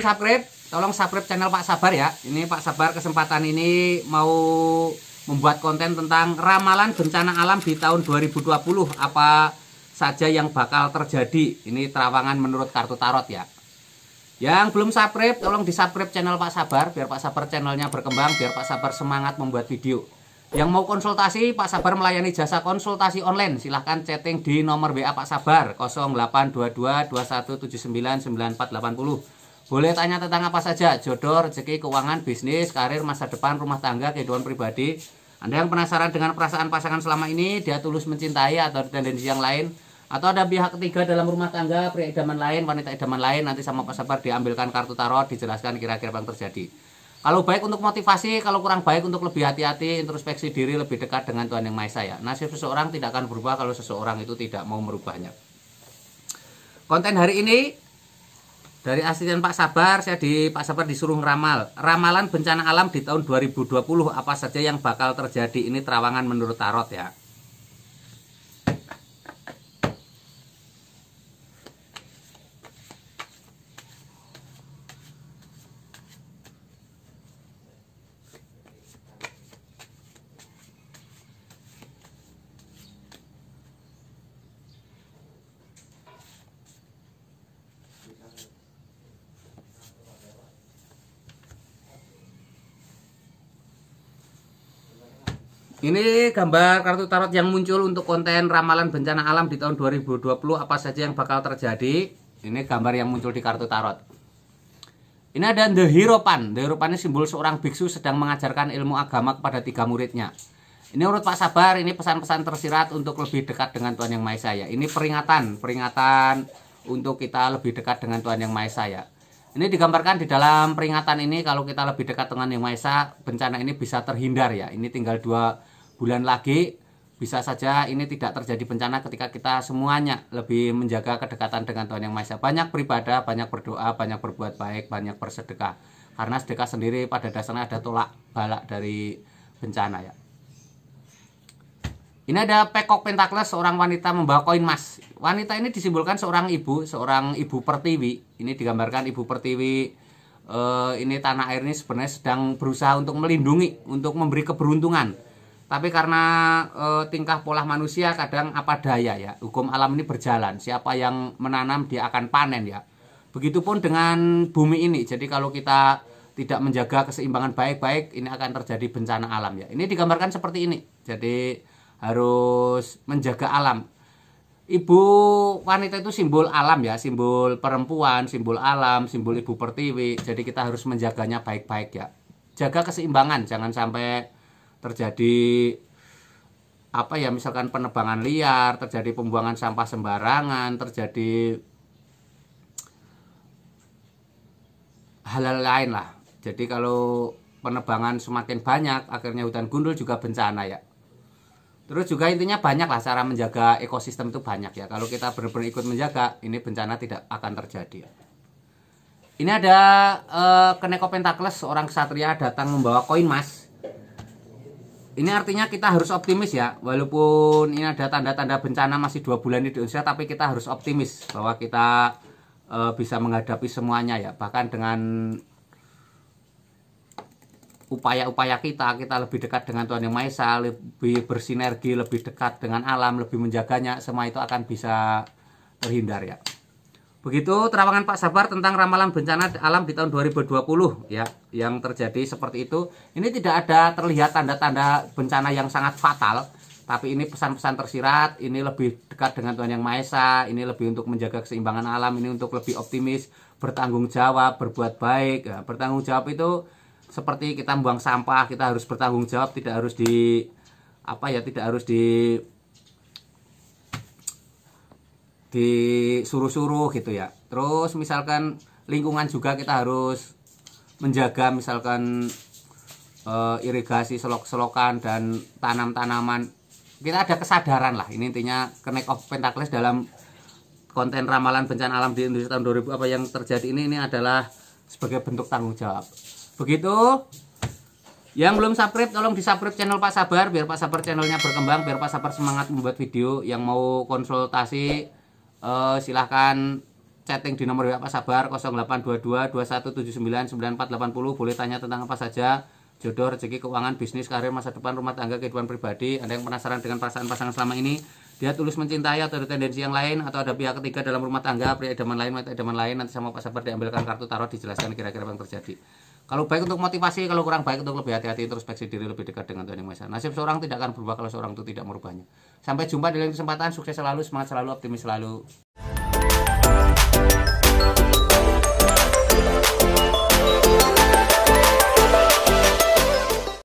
belum subscribe, tolong subscribe channel Pak Sabar ya. Ini Pak Sabar kesempatan ini mau membuat konten tentang ramalan bencana alam di tahun 2020. Apa saja yang bakal terjadi. Ini terawangan menurut kartu tarot ya. Yang belum subscribe, tolong di subscribe channel Pak Sabar, biar Pak Sabar channelnya berkembang, biar Pak Sabar semangat membuat video. Yang mau konsultasi, Pak Sabar melayani jasa konsultasi online. Silahkan chatting di nomor WA Pak Sabar 082221799480. Boleh tanya tentang apa saja, jodoh, rezeki, keuangan, bisnis, karir, masa depan, rumah tangga, kehidupan pribadi. Anda yang penasaran dengan perasaan pasangan selama ini, dia tulus mencintai atau tendensi yang lain, atau ada pihak ketiga dalam rumah tangga, pria idaman lain, wanita idaman lain, nanti sama Pak Sabar diambilkan kartu tarot, dijelaskan kira-kira apa yang terjadi. Kalau baik untuk motivasi, kalau kurang baik untuk lebih hati-hati, introspeksi diri, lebih dekat dengan Tuhan Yang Maha Esa ya. Nasib seseorang tidak akan berubah kalau seseorang itu tidak mau merubahnya. Konten hari ini dari asisten Pak Sabar, Pak Sabar disuruh ngeramal ramalan bencana alam di tahun 2020, apa saja yang bakal terjadi. Ini terawangan menurut tarot ya. Ini gambar kartu tarot yang muncul untuk konten ramalan bencana alam di tahun 2020, apa saja yang bakal terjadi. Ini gambar yang muncul di kartu tarot. Ini ada The Hierophant. The Hierophant ini simbol seorang biksu sedang mengajarkan ilmu agama kepada 3 muridnya. Ini menurut Pak Sabar, ini pesan-pesan tersirat untuk lebih dekat dengan Tuhan Yang Maha Esa ya. Ini peringatan untuk kita lebih dekat dengan Tuhan Yang Maha Esa ya. Ini digambarkan di dalam peringatan ini, kalau kita lebih dekat dengan Yang Maha Esa, bencana ini bisa terhindar ya. Ini tinggal 2 bulan lagi, bisa saja ini tidak terjadi bencana ketika kita semuanya lebih menjaga kedekatan dengan Tuhan Yang Maha Esa. Banyak beribadah, banyak berdoa, banyak berbuat baik, banyak bersedekah. Karena sedekah sendiri pada dasarnya ada tolak balak dari bencana ya. Ini ada Peacock Pentacles, seorang wanita membawa koin emas. Wanita ini disimbolkan seorang ibu pertiwi. Ini digambarkan ibu pertiwi. Ini tanah air ini sebenarnya sedang berusaha untuk melindungi, untuk memberi keberuntungan. Tapi karena tingkah pola manusia kadang apa daya ya, hukum alam ini berjalan. Siapa yang menanam dia akan panen ya. Begitupun dengan bumi ini. Jadi kalau kita tidak menjaga keseimbangan baik-baik, ini akan terjadi bencana alam ya. Ini digambarkan seperti ini. Jadi harus menjaga alam. Ibu wanita itu simbol alam ya, simbol perempuan, simbol alam, simbol ibu pertiwi. Jadi kita harus menjaganya baik-baik ya. Jaga keseimbangan, jangan sampai terjadi apa ya, misalkan penebangan liar, terjadi pembuangan sampah sembarangan, terjadi hal-hal lain lah. Jadi kalau penebangan semakin banyak, akhirnya hutan gundul juga bencana ya. Terus juga intinya banyak lah cara menjaga ekosistem itu banyak ya. Kalau kita benar-benar ikut menjaga, ini bencana tidak akan terjadi. Ini ada Peacock Pentacles, seorang ksatria datang membawa koin emas. Ini artinya kita harus optimis ya. Walaupun ini ada tanda-tanda bencana masih 2 bulan di Indonesia, tapi kita harus optimis bahwa kita bisa menghadapi semuanya ya. Bahkan dengan upaya-upaya kita lebih dekat dengan Tuhan Yang Maha Esa, lebih bersinergi, lebih dekat dengan alam, lebih menjaganya, semua itu akan bisa terhindar ya. Begitu terawangan Pak Sabar tentang ramalan bencana alam di tahun 2020 ya, yang terjadi seperti itu. Ini tidak ada terlihat tanda-tanda bencana yang sangat fatal, tapi ini pesan-pesan tersirat. Ini lebih dekat dengan Tuhan Yang Maha Esa, ini lebih untuk menjaga keseimbangan alam, ini untuk lebih optimis, bertanggung jawab, berbuat baik ya. Bertanggung jawab itu seperti kita buang sampah, kita harus bertanggung jawab, tidak harus disuruh-suruh gitu ya. Terus misalkan lingkungan juga kita harus menjaga, misalkan irigasi selok-selokan dan tanam-tanaman. Kita ada kesadaran lah. Ini intinya Peacock Pentacles dalam konten ramalan bencana alam di Indonesia tahun 2000, apa yang terjadi ini adalah sebagai bentuk tanggung jawab. Begitu. Yang belum subscribe, tolong di subscribe channel Pak Sabar, biar Pak Sabar channelnya berkembang, biar Pak Sabar semangat membuat video. Yang mau konsultasi silahkan chatting di nomor WA Pak Sabar 0822 2179 9480. Boleh tanya tentang apa saja, jodoh, rezeki, keuangan, bisnis, karir, masa depan, rumah tangga, kehidupan pribadi. Ada yang penasaran dengan perasaan pasangan selama ini, dia tulus mencintai atau ada tendensi yang lain, atau ada pihak ketiga dalam rumah tangga, pria idaman lain, wanita idaman lain. Nanti sama Pak Sabar diambilkan kartu tarot, dijelaskan kira-kira apa yang terjadi. Kalau baik untuk motivasi, kalau kurang baik untuk lebih hati-hati, introspeksi diri, lebih dekat dengan Tuhan Yang Maha Esa. Nasib seorang tidak akan berubah kalau seorang itu tidak merubahnya. Sampai jumpa di lain kesempatan. Sukses selalu, semangat selalu, optimis selalu.